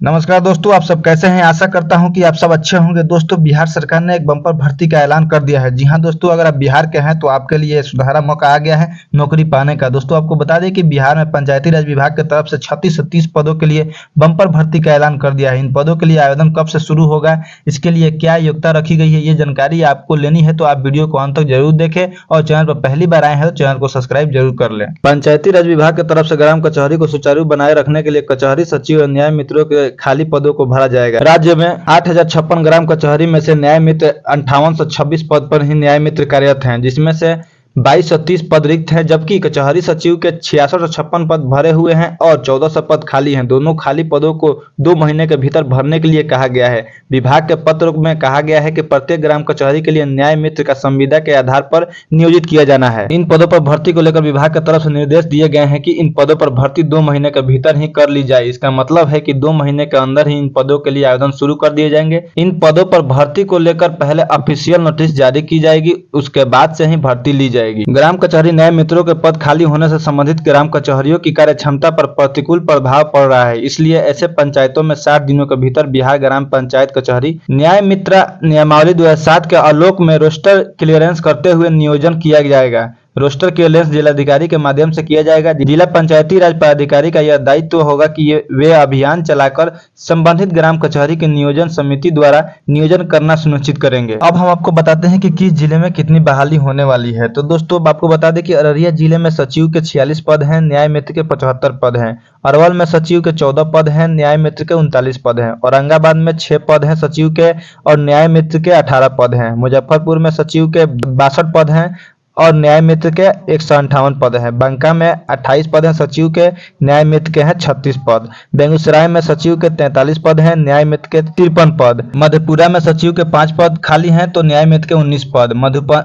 नमस्कार दोस्तों, आप सब कैसे हैं। आशा करता हूं कि आप सब अच्छे होंगे। दोस्तों, बिहार सरकार ने एक बम्पर भर्ती का ऐलान कर दिया है। जी हां दोस्तों, अगर आप बिहार के हैं तो आपके लिए सुनहरा मौका आ गया है नौकरी पाने का। दोस्तों, आपको बता दें कि बिहार में पंचायती राज विभाग की तरफ से 36 से 30 पदों के लिए बम्पर भर्ती का ऐलान कर दिया है। इन पदों के लिए आवेदन कब से शुरू होगा, इसके लिए क्या योग्यता रखी गई है, ये जानकारी आपको लेनी है तो आप वीडियो को अंत तक जरूर देखें और चैनल पर पहली बार आए हैं तो चैनल को सब्सक्राइब जरूर कर लें। पंचायती राज विभाग की तरफ से ग्राम कचहरी को सुचारू बनाए रखने के लिए कचहरी सचिव और न्याय मित्रों के खाली पदों को भरा जाएगा। राज्य में 8056 ग्राम कचहरी में से न्याय मित्र 5826 पद पर ही न्याय मित्र कार्यरत हैं, जिसमें से 2230 पद रिक्त हैं, जबकि कचहरी सचिव के 6656 पद भरे हुए हैं और 1400 पद खाली हैं। दोनों खाली पदों को 2 महीने के भीतर भरने के लिए कहा गया है। विभाग के पत्र में कहा गया है कि प्रत्येक ग्राम कचहरी के लिए न्याय मित्र का संविदा के आधार पर नियोजित किया जाना है। इन पदों पर भर्ती को लेकर विभाग की तरफ से निर्देश दिए गए हैं कि इन पदों पर भर्ती 2 महीने के भीतर ही कर ली जाए। इसका मतलब है कि 2 महीने के अंदर ही इन पदों के लिए आवेदन शुरू कर दिए जाएंगे। इन पदों पर भर्ती को लेकर पहले ऑफिशियल नोटिस जारी की जाएगी, उसके बाद से ही भर्ती ली जाएगी। ग्राम कचहरी न्याय मित्रों के पद खाली होने से संबंधित ग्राम कचहरियों की कार्य क्षमता पर प्रतिकूल प्रभाव पड़ रहा है। इसलिए ऐसे पंचायतों में 60 दिनों के भीतर बिहार ग्राम पंचायत कचहरी न्याय मित्र नियमावली 2007 के आलोक में रोस्टर क्लियरेंस करते हुए नियोजन किया जाएगा। रोस्टर क्लियरेंस जिलाधिकारी के माध्यम से किया जाएगा। जिला पंचायती राज पदाधिकारी का यह दायित्व होगा कि वे अभियान चलाकर संबंधित ग्राम कचहरी के नियोजन समिति द्वारा नियोजन करना सुनिश्चित करेंगे। अब हम आपको बताते हैं कि किस जिले में कितनी बहाली होने वाली है। तो दोस्तों, आपको बता दें कि अररिया जिले में सचिव के 46 पद हैं, न्याय मित्र के 75 पद हैं। अरवल में सचिव के 14 पद हैं, न्याय मित्र के 39 पद हैं। औरंगाबाद में 6 पद हैं सचिव के और न्याय मित्र के 18 पद हैं। मुजफ्फरपुर में सचिव के 62 पद हैं और न्याय मित्र के 158 पद हैं। बांका में 28 पद हैं सचिव के, न्याय मित्र के हैं 36 पद। बेगूसराय में सचिव के 43 पद हैं, न्याय मित्र के 53 पद। मधेपुरा में सचिव के 5 पद खाली हैं तो न्याय मित्र के 19 पद।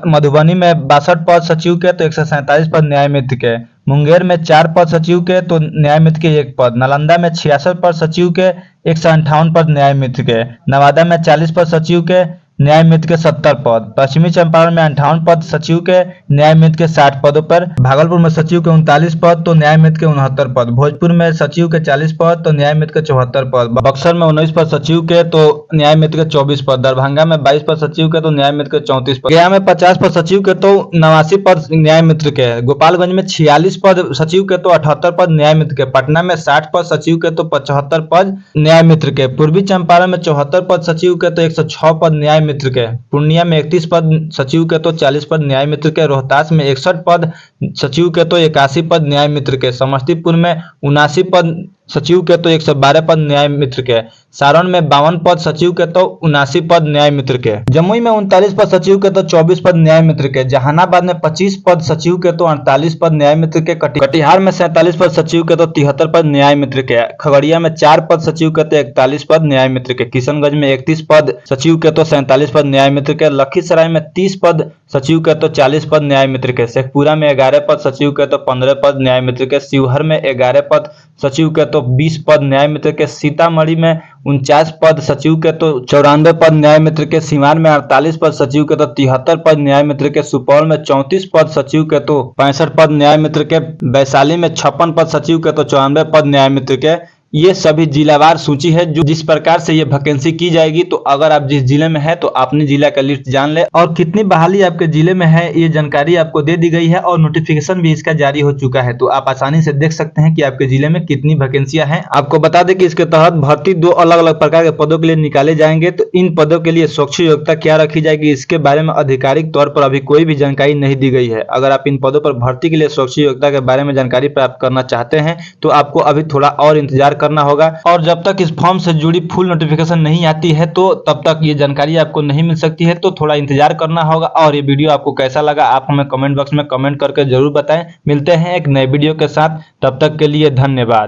मधुबनी में 62 पद सचिव के तो 147 पद न्याय मित्र के। मुंगेर में 4 पद सचिव के तो न्याय मित्र के 1 पद। नालंदा में 66 पद सचिव के, 158 पद न्याय मित्र के। नवादा में 40 पद सचिव के, न्याय मित्र के 70 पद। पश्चिमी चंपारण में 58 पद सचिव के, न्याय मित्र के 60 पदों पर। भागलपुर में सचिव के 39 पद तो न्याय मित्र के 69 पद। भोजपुर में सचिव के 40 पद तो न्याय मित्र के 74 पद। बक्सर में 19 पद सचिव के तो न्याय मित्र के 24 पद। दरभंगा में 22 पद सचिव के तो न्याय मित्र के 34 पद। गया में 50 पद सचिव के तो 89 पद न्याय मित्र के। गोपालगंज में 46 पद सचिव के तो 78 पद न्याय मित्र के। पटना में 60 पद सचिव के तो 75 पद न्याय मित्र के। पूर्वी चंपारण में 74 पद सचिव के तो 106 पद न्याय मित्र के। पूर्णिया में 31 पद सचिव के तो 40 पद न्याय मित्र के। रोहतास में 61 पद सचिव के तो 81 पद न्याय मित्र के। समस्तीपुर में 79 पद सचिव के तो 112 पद न्याय मित्र के। सारण में 52 पद सचिव के तो 79 पद न्याय मित्र के। जमुई में 39 पद सचिव के तो 24 पद न्याय मित्र के। जहानाबाद में 25 पद सचिव के तो 48 पद न्याय मित्र के। कटिहार में 47 पद सचिव के तो 73 पद न्याय मित्र के। खगड़िया में 4 पद सचिव के तो 41 पद न्याय मित्र के। किशनगंज में 31 पद सचिव के तो 47 पद न्याय मित्र के। लखीसराय में 30 पद सचिव के तो 40 पद न्याय मित्र के। शेखपुरा में 11 पद सचिव के तो 15 पद न्याय मित्र के। शिवहर में 11 पद सचिव के तो 20 पद न्याय मित्र के। सीतामढ़ी में 49 पद सचिव के तो 94 पद न्याय मित्र के। सीवान में 48 पद सचिव के तो 73 पद न्याय मित्र के। सुपौल में 34 पद सचिव के तो 65 पद न्याय मित्र के। वैशाली में 56 पद सचिव के तो 94 पद न्याय मित्र के। ये सभी जिलावार सूची है जो जिस प्रकार से ये वैकेंसी की जाएगी। तो अगर आप जिस जिले में है तो अपने जिला का लिस्ट जान ले और कितनी बहाली आपके जिले में है ये जानकारी आपको दे दी गई है और नोटिफिकेशन भी इसका जारी हो चुका है। तो आप आसानी से देख सकते हैं कि आपके जिले में कितनी वैकेंसियां हैं। आपको बता दें कि इसके तहत भर्ती 2 अलग अलग प्रकार के पदों के लिए निकाले जाएंगे। तो इन पदों के लिए शैक्षिक योग्यता क्या रखी जाएगी इसके बारे में आधिकारिक तौर पर अभी कोई भी जानकारी नहीं दी गई है। अगर आप इन पदों पर भर्ती के लिए शैक्षिक योग्यता के बारे में जानकारी प्राप्त करना चाहते हैं तो आपको अभी थोड़ा और इंतजार करना होगा और जब तक इस फॉर्म से जुड़ी फुल नोटिफिकेशन नहीं आती है तो तब तक ये जानकारी आपको नहीं मिल सकती है। तो थोड़ा इंतजार करना होगा। और ये वीडियो आपको कैसा लगा आप हमें कमेंट बॉक्स में कमेंट करके जरूर बताएं। मिलते हैं एक नए वीडियो के साथ, तब तक के लिए धन्यवाद।